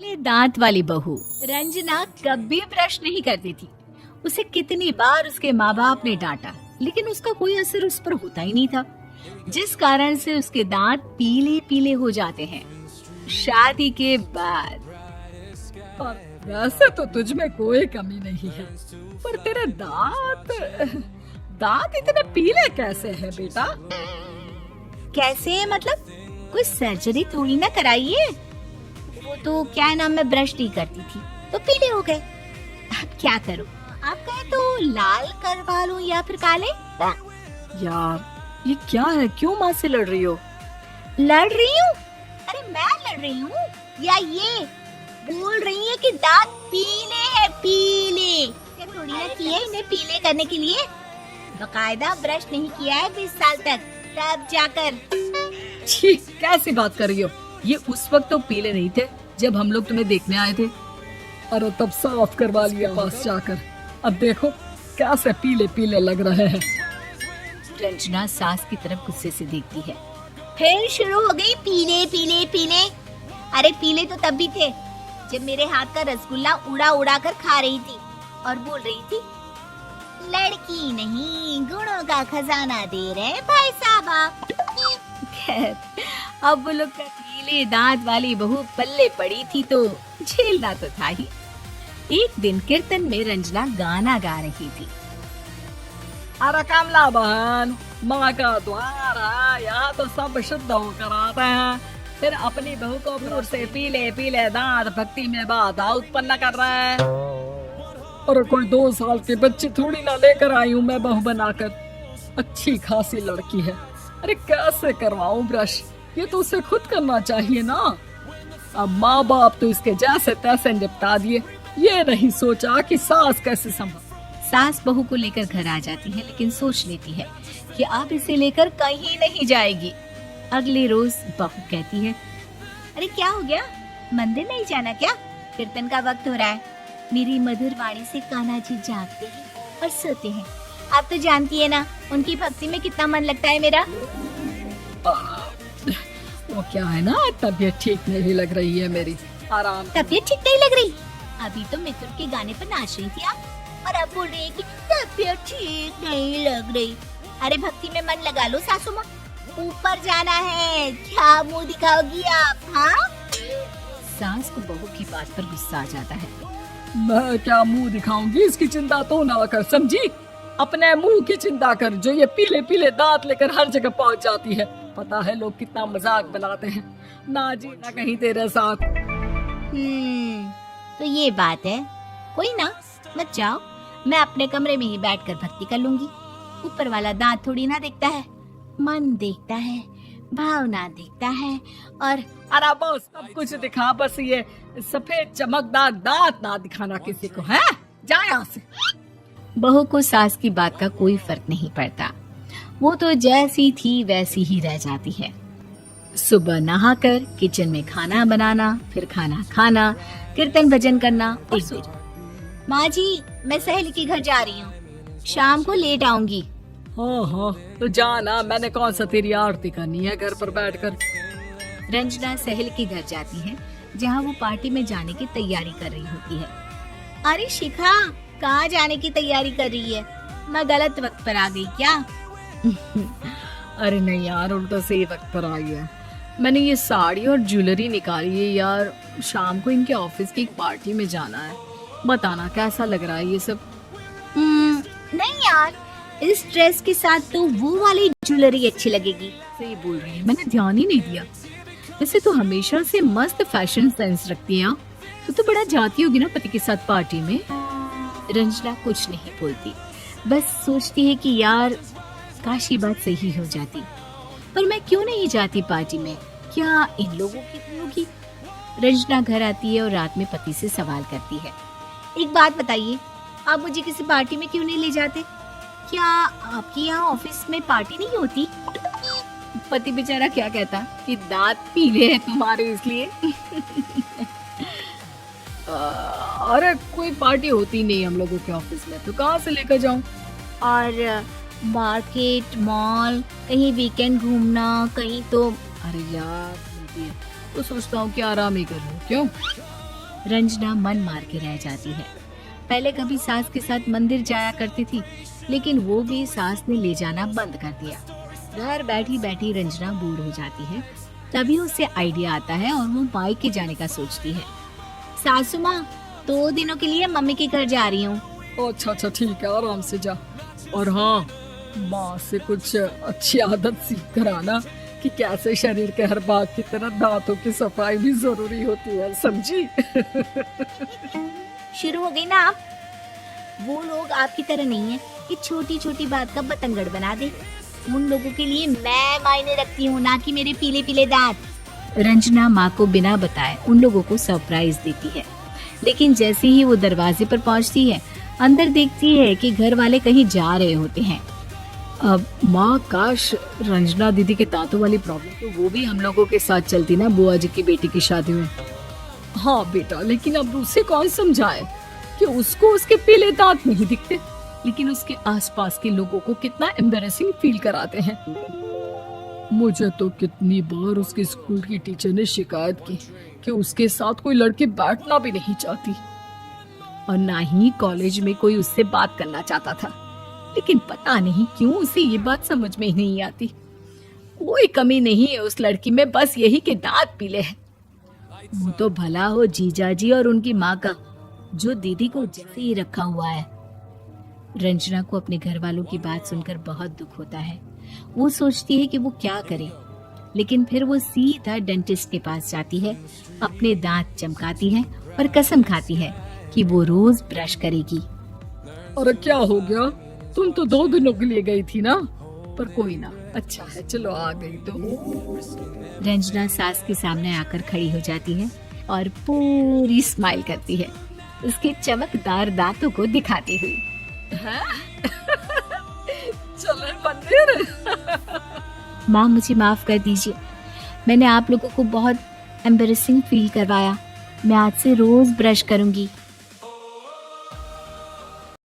ले दांत वाली बहू रंजना कभी ब्रश नहीं करती थी। उसे कितनी बार उसके माँ बाप ने डांटा, लेकिन उसका कोई असर उस पर होता ही नहीं था, जिस कारण से उसके दांत पीले पीले हो जाते हैं। शादी के बाद पर वैसे तो तुझ में कोई कमी नहीं है, पर तेरे दांत इतने पीले कैसे हैं बेटा? कैसे मतलब? कोई सर्जरी थोड़ी ना कराइए। वो तो क्या नाम, मैं ब्रश नहीं करती थी तो पीले हो गए। अब क्या करूं? आप कहे तो लाल करवा लूं या फिर काले? यार ये क्या है, क्यों माँ से लड़ रही हो? लड़ रही हूँ? अरे मैं लड़ रही हूँ या ये बोल रही है कि दांत पीले हैं, पीले। क्या थोड़ी ना किए इन्हें पीले करने के लिए? बकायदा ब्रश नहीं किया है 20 साल तक, तब जाकर। छी, कैसी बात कर रही हो? ये उस वक्त तो पीले नहीं थे जब हम लोग तुम्हें देखने आए थे। अरे तब साफ करवा लिया पास जाकर, अब देखो कैसे पीले पीले लग रहे हैं। रंजना सास की तरफ गुस्से से देखती है। फिर शुरू हो गई पीले पीले पीले। अरे पीले तो तब भी थे जब मेरे हाथ का रसगुल्ला उड़ा उड़ा कर खा रही थी और बोल रही थी, लड़की नहीं गुणों का खजाना दे रहे भाई साहब आप। खैर, अब वो लोग का पीले दांत वाली बहू पल्ले पड़ी थी तो झेलना तो था ही। एक दिन कीर्तन में रंजना गाना गा रही थी। अरे कमला बहन, माँ का द्वार है, यहाँ तो सब शुद्ध होकर आते हैं, फिर अपनी बहू को दूर से पीले पीले दांत भक्ति में बाधा उत्पन्न कर रहे हैं। अरे कोई 2 साल के बच्चे थोड़ी ना लेकर आई हूँ मैं बहू बनाकर, अच्छी खासी लड़की है। अरे कैसे करवाऊं ब्रश? ये तो उसे खुद करना चाहिए ना। अब माँ बाप तो इसके जैसे तैसे निपटा दिए, ये नहीं सोचा कि सास कैसे संभल। सास बहू को लेकर घर आ जाती है, लेकिन सोच लेती है कि अब इसे लेकर कहीं नहीं जाएगी। अगले रोज बहू कहती है, अरे क्या हो गया, मंदिर नहीं जाना क्या? कीर्तन का वक्त हो रहा है। मेरी मधुर वाणी से कान्हा जी जागते हैं और सोते हैं। आप तो जानती है ना उनकी भक्ति में कितना मन लगता है मेरा। वो क्या है ना, तबीयत ठीक नहीं लग रही है मेरी, आराम। तबीयत ठीक नहीं लग रही? अभी तो मिथुन के गाने पर नाच रही थी आप, और अब बोल रही है कि तबीयत ठीक नहीं लग रही। अरे भक्ति में मन लगा लो सासू माँ, ऊपर जाना है, क्या मुंह दिखाओगी आप? हाँ? सास को बहू की बात पर गुस्सा आ जाता है। मैं क्या मुंह दिखाऊंगी, इसकी चिंता तो ना कर, समझी? अपने मुंह की चिंता कर, जो ये पीले पीले दांत लेकर हर जगह पहुंच जाती है। पता है लोग कितना मजाक बनाते हैं, ना जी ना कहीं तेरे साथ। तो ये बात है। कोई ना, मत जाओ, मैं अपने कमरे में ही बैठकर भक्ति कर लूंगी। ऊपर वाला दांत थोड़ी ना देखता है, मन देखता है, भावना देखता है। और अरे बस सब कुछ दिखा, बस ये सफेद चमकदार दांत ना दिखाना किसी को, है? जा यहाँ से। बहू को सास की बात का कोई फर्क नहीं पड़ता, वो तो जैसी थी वैसी ही रह जाती है। सुबह नहाकर किचन में खाना बनाना, फिर खाना खाना, कीर्तन भजन करना और सो जाना। माँ जी, मैं सहेली के घर जा रही हूँ, शाम को लेट आऊंगी। हाँ, तो जाना, मैंने कौन सा तेरी आरती करनी है घर पर बैठकर। रंजना सहेली के घर जाती है, जहाँ वो पार्टी में जाने की तैयारी कर रही होती है। अरे शिखा, कहाँ जाने की तैयारी कर रही है? मैं गलत वक्त पर आ गई क्या? अरे नहीं यार, उल्टा सही वक्त पर आई है। मैंने ये साड़ी और ज्वेलरी निकाली है यार, शाम को इनके ऑफिस की एक पार्टी में जाना है। बताना कैसा लग रहा है ये सब? नहीं यार, इस ड्रेस के साथ तो वो वाली ज्वेलरी अच्छी लगेगी। सही बोल रही है, मैंने ध्यान ही नहीं दिया। वैसे तो हमेशा से मस्त फैशन सेंस रखती है। तो बड़ा जाती होगी ना पति के साथ पार्टी में। रंजना कुछ नहीं बोलती, बस सोचती है कि यार काश ये बात सही हो जाती, पर मैं क्यों नहीं जाती पार्टी में? क्या इन लोगों की भी होगी? रंजना घर आती है और रात में पति से सवाल करती है, एक बात बताइए, आप मुझे किसी पार्टी में क्यों नहीं ले जाते? क्या आपके यहाँ ऑफिस में पार्टी नहीं होती? पति बेचारा क्या कहता कि दांत पीले हैं तुम्हारे इसलिए। अरे कोई पार्टी होती नहीं हम लोगों के ऑफिस में, तो कहाँ से लेकर जाऊं? और मार्केट, मॉल, कहीं वीकेंड घूमना, कहीं तो। अरे यार तो सोचता हूँ कि आराम ही कर लूं। क्यों? रंजना मन मार के रह जाती है। पहले कभी सास के साथ मंदिर जाया करती थी, लेकिन वो भी सास ने ले जाना बंद कर दिया। घर बैठी बैठी रंजना बोर हो जाती है। तभी उसे आइडिया आता है और वो मायके जाने का सोचती है। सासू माँ, 2 दिनों के लिए मम्मी के घर जा रही हूँ। अच्छा अच्छा ठीक है, आराम से जा। और हाँ, माँ से कुछ अच्छी आदत सीख कर आना कि कैसे शरीर के हर भाग की तरह दांतों की सफाई भी जरूरी होती है, समझी? शुरू हो गई ना आप। वो लोग आपकी तरह नहीं है कि छोटी छोटी बात का बतंगड़ बना दे। उन लोगों के लिए मैं मायने रखती हूँ, ना कि मेरे पीले पीले दांत। रंजना माँ को बिना बताए उन लोगों को सरप्राइज देती है, लेकिन जैसे ही वो दरवाजे पर पहुँचती है, अंदर देखती है कि घर वाले कहीं जा रहे होते हैं। अब माँ, काश रंजना दीदी के दांतों वाली प्रॉब्लम तो वो भी हम लोगों के साथ चलती ना बुआ जी की बेटी की शादी में। हाँ बेटा, लेकिन अब उसे कौन समझाए कि उसको उसके पीले दांत नहीं दिखते, लेकिन उसके आसपास के लोगों को कितना एम्बैरेसिंग फील कराते हैं। मुझे तो कितनी बार उसके स्कूल की टीचर ने शिकायत की कि उसके साथ कोई लड़की बैठना भी नहीं चाहती, और ना ही कॉलेज में कोई उससे बात करना चाहता था। लेकिन पता नहीं क्यों उसे ये बात समझ में ही नहीं आती। कोई कमी नहीं है उस लड़की में, बस यही कि दांत पीले हैं। वो तो भला हो जीजा जी और उनकी माँ का, जो दीदी को जैसे ही रखा हुआ है। रंजना को अपने घर वालों की बात सुनकर बहुत दुख होता है। वो सोचती है कि वो क्या करे, लेकिन फिर वो सीधा डेंटिस्ट के पास जाती है, अपने दांत चमकाती है और कसम खाती है कि वो रोज ब्रश करेगी। अरे क्या हो गया? तुम तो 2 दिनों के लिए गई थी ना, पर कोई ना, अच्छा है, चलो आ गई तो। रंजना सास के सामने आकर खड़ी हो जाती है और पूरी स्माइल करती है, उसके चमकदार दांतों को दिखाती हुई। चले मंदिर। माँ, मुझे माफ कर दीजिए, मैंने आप लोगों को बहुत एम्बैरेसिंग फील करवाया। मैं आज से रोज ब्रश करूंगी।